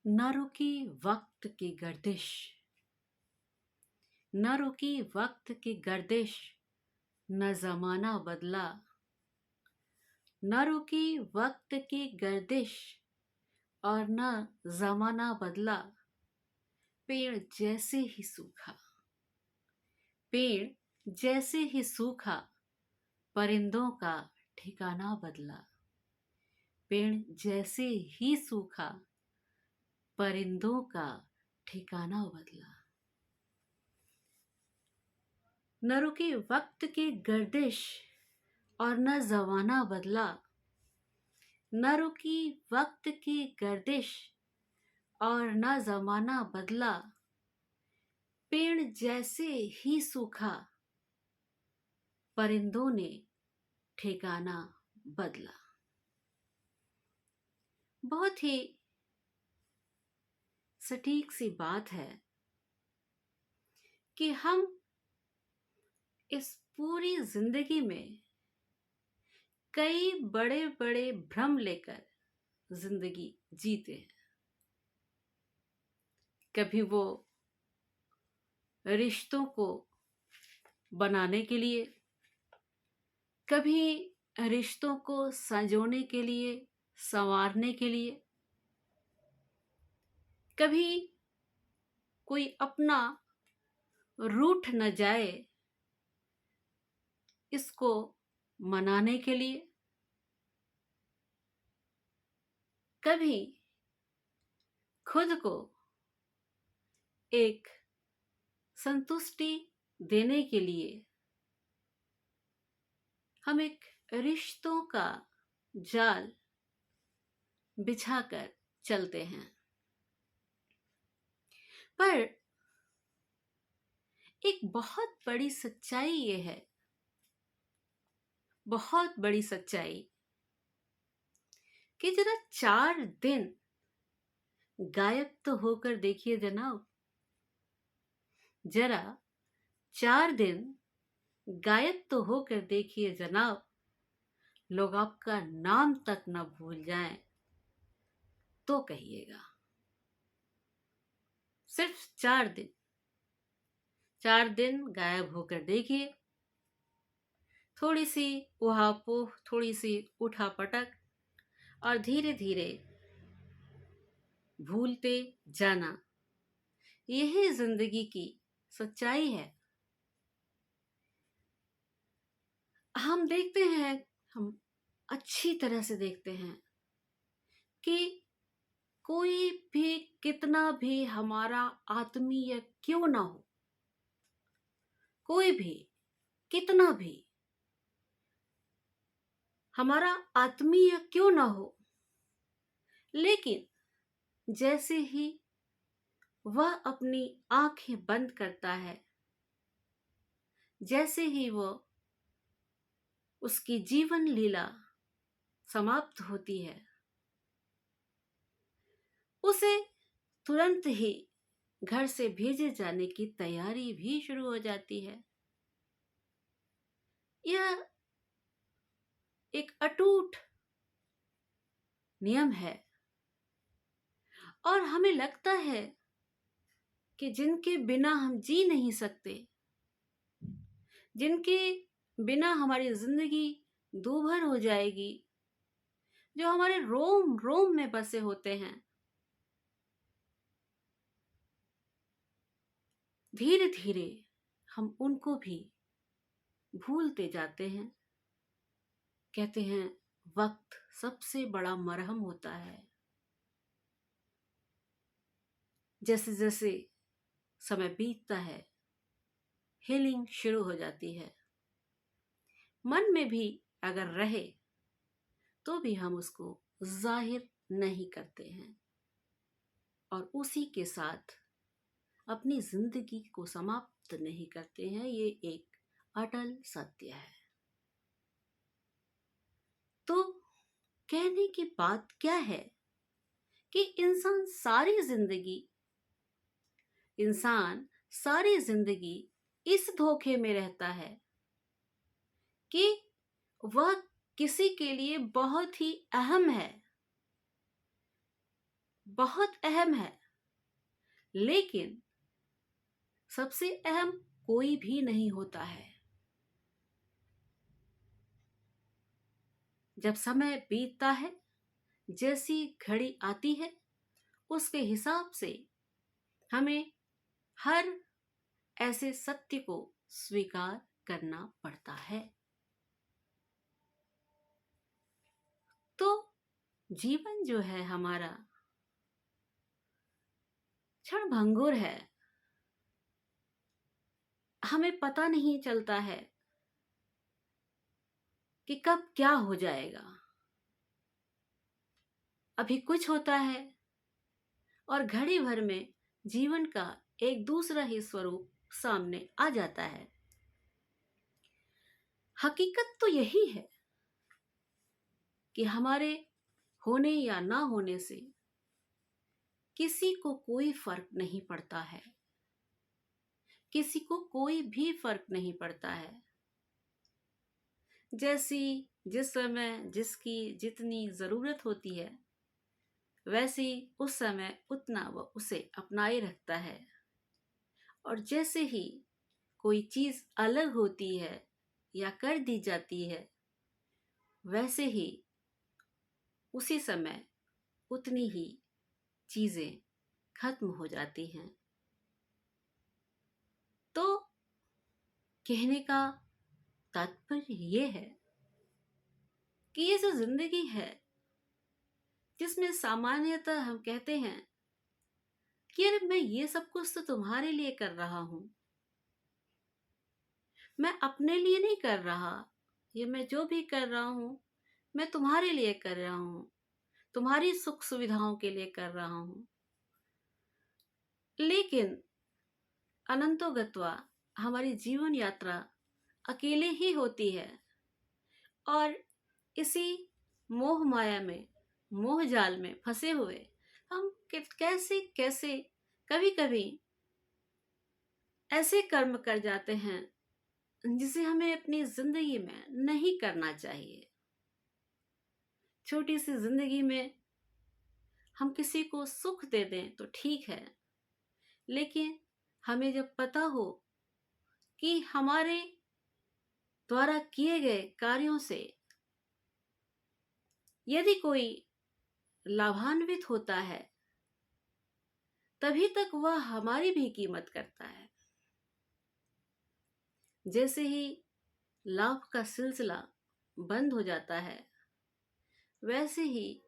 न रुकी वक्त की गर्दिश, न रुकी वक्त की गर्दिश, न जमाना बदला। न रुकी वक्त की गर्दिश और न जमाना बदला। पेड़ जैसे ही सूखा, पेड़ जैसे ही सूखा, परिंदों का ठिकाना बदला। पेड़ जैसे ही सूखा, परिंदों का ठिकाना बदला। न रुकी वक्त की गर्दिश और न जमाना बदला। न रुकी वक्त की गर्दिश और न जमाना बदला। पेड़ जैसे ही सूखा, परिंदों ने ठिकाना बदला। बहुत ही सटीक सी बात है कि हम इस पूरी जिंदगी में कई बड़े बड़े भ्रम लेकर जिंदगी जीते हैं। कभी वो रिश्तों को बनाने के लिए, कभी रिश्तों को संजोने के लिए, संवारने के लिए, कभी कोई अपना रूठ न जाए इसको मनाने के लिए, कभी खुद को एक संतुष्टि देने के लिए हम एक रिश्तों का जाल बिछाकर चलते हैं। पर एक बहुत बड़ी सच्चाई ये है, बहुत बड़ी सच्चाई, कि जरा 4 दिन गायब तो होकर देखिए जनाब। जरा 4 दिन गायब तो होकर देखिए जनाब। लोग आपका नाम तक न भूल जाएं तो कहिएगा। सिर्फ 4 दिन, 4 दिन गायब होकर देखिए। थोड़ी सी उहापोह, थोड़ी सी उठापटक और धीरे धीरे भूलते जाना, यही जिंदगी की सच्चाई है। हम देखते हैं, हम अच्छी तरह से देखते हैं कि कोई भी कितना भी हमारा आत्मीय क्यों ना हो, कोई भी कितना भी हमारा आत्मीय क्यों ना हो, लेकिन जैसे ही वह अपनी आंखें बंद करता है, जैसे ही वो उसकी जीवन लीला समाप्त होती है, उसे तुरंत ही घर से भेजे जाने की तैयारी भी शुरू हो जाती है। यह एक अटूट नियम है और हमें लगता है कि जिनके बिना हम जी नहीं सकते, जिनके बिना हमारी जिंदगी दूभर हो जाएगी, जो हमारे रोम रोम में बसे होते हैं, धीरे धीरे हम उनको भी भूलते जाते हैं। कहते हैं वक्त सबसे बड़ा मरहम होता है। जैसे जैसे समय बीतता है, हीलिंग शुरू हो जाती है। मन में भी अगर रहे तो भी हम उसको जाहिर नहीं करते हैं और उसी के साथ अपनी जिंदगी को समाप्त नहीं करते हैं। ये एक अटल सत्य है। तो कहने की बात क्या है कि इंसान सारी जिंदगी इस धोखे में रहता है कि वह किसी के लिए बहुत ही अहम है, बहुत अहम है, लेकिन सबसे अहम कोई भी नहीं होता है। जब समय बीतता है, जैसी घड़ी आती है, उसके हिसाब से हमें हर ऐसे सत्य को स्वीकार करना पड़ता है। तो जीवन जो है हमारा क्षणभंगुर है। हमें पता नहीं चलता है कि कब क्या हो जाएगा। अभी कुछ होता है और घड़ी भर में जीवन का एक दूसरा ही स्वरूप सामने आ जाता है। हकीकत तो यही है कि हमारे होने या ना होने से किसी को कोई फर्क नहीं पड़ता है। किसी को कोई भी फर्क नहीं पड़ता है। जैसी जिस समय जिसकी जितनी जरूरत होती है, वैसे उस समय उतना वह उसे अपनाए रखता है। और जैसे ही कोई चीज अलग होती है या कर दी जाती है, वैसे ही उसी समय उतनी ही चीजें खत्म हो जाती हैं। तो कहने का तात्पर्य ये है कि ये जो जिंदगी है, जिसमें सामान्यतः हम कहते हैं कि अरे मैं ये सब कुछ तो तुम्हारे लिए कर रहा हूं, मैं अपने लिए नहीं कर रहा, ये मैं जो भी कर रहा हूं मैं तुम्हारे लिए कर रहा हूं, तुम्हारी सुख सुविधाओं के लिए कर रहा हूं। लेकिन अनंतो गत्वा हमारी जीवन यात्रा अकेले ही होती है। और इसी मोह माया में, मोह जाल में फंसे हुए हम कैसे कैसे कभी कभी ऐसे कर्म कर जाते हैं जिसे हमें अपनी जिंदगी में नहीं करना चाहिए। छोटी सी जिंदगी में हम किसी को सुख दे दें तो ठीक है, लेकिन हमें जब पता हो कि हमारे द्वारा किए गए कार्यों से यदि कोई लाभान्वित होता है, तभी तक वह हमारी भी कीमत करता है। जैसे ही लाभ का सिलसिला बंद हो जाता है, वैसे ही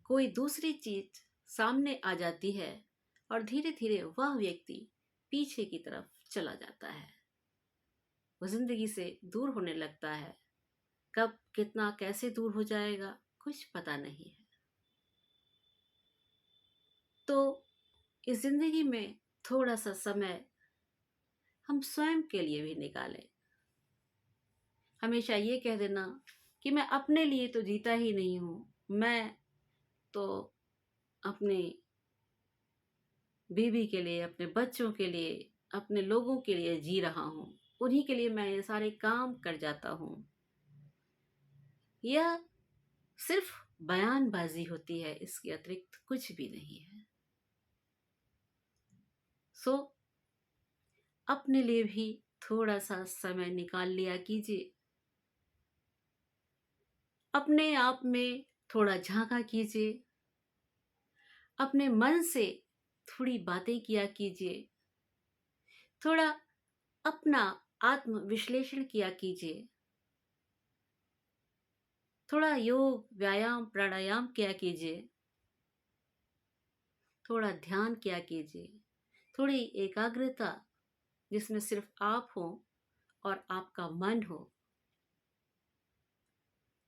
कोई दूसरी चीज सामने आ जाती है और धीरे धीरे वह व्यक्ति पीछे की तरफ चला जाता है। वह जिंदगी से दूर होने लगता है। कब कितना कैसे दूर हो जाएगा कुछ पता नहीं है। तो इस जिंदगी में थोड़ा सा समय हम स्वयं के लिए भी निकालें। हमेशा ये कह देना कि मैं अपने लिए तो जीता ही नहीं हूं, मैं तो अपने बीवी के लिए, अपने बच्चों के लिए, अपने लोगों के लिए जी रहा हूं, उन्हीं के लिए मैं ये सारे काम कर जाता हूं। यह सिर्फ बयानबाजी होती है, इसके अतिरिक्त कुछ भी नहीं है। सो अपने लिए भी थोड़ा सा समय निकाल लिया कीजिए। अपने आप में थोड़ा झांका कीजिए। अपने मन से थोड़ी बातें किया कीजिए। थोड़ा अपना आत्म विश्लेषण किया कीजिए। थोड़ा योग व्यायाम प्राणायाम किया कीजिए। थोड़ा ध्यान किया कीजिए। थोड़ी एकाग्रता जिसमें सिर्फ आप हो और आपका मन हो,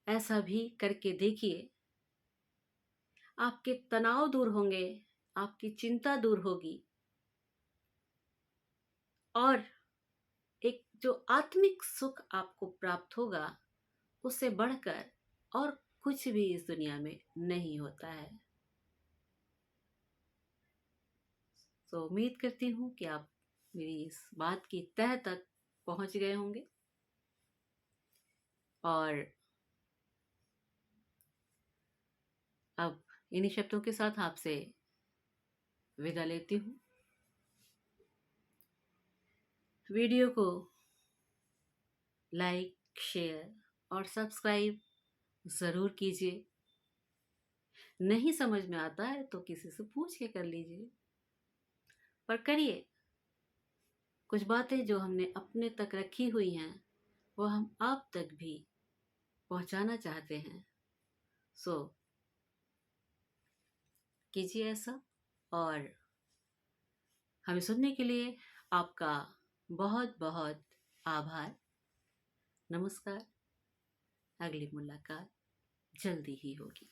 ऐसा भी करके देखिए। आपके तनाव दूर होंगे, आपकी चिंता दूर होगी और एक जो आत्मिक सुख आपको प्राप्त होगा, उससे बढ़कर और कुछ भी इस दुनिया में नहीं होता है। तो उम्मीद करती हूँ कि आप मेरी इस बात की तह तक पहुंच गए होंगे और अब इन्हीं शब्दों के साथ आपसे विदा लेती हूँ। वीडियो को लाइक, शेयर और सब्सक्राइब ज़रूर कीजिए। नहीं समझ में आता है तो किसी से पूछ के कर लीजिए, पर करिए। कुछ बातें जो हमने अपने तक रखी हुई हैं वो हम आप तक भी पहुंचाना चाहते हैं। सो कीजिए ऐसा। और हमें सुनने के लिए आपका बहुत बहुत आभार। नमस्कार। अगली मुलाकात जल्दी ही होगी।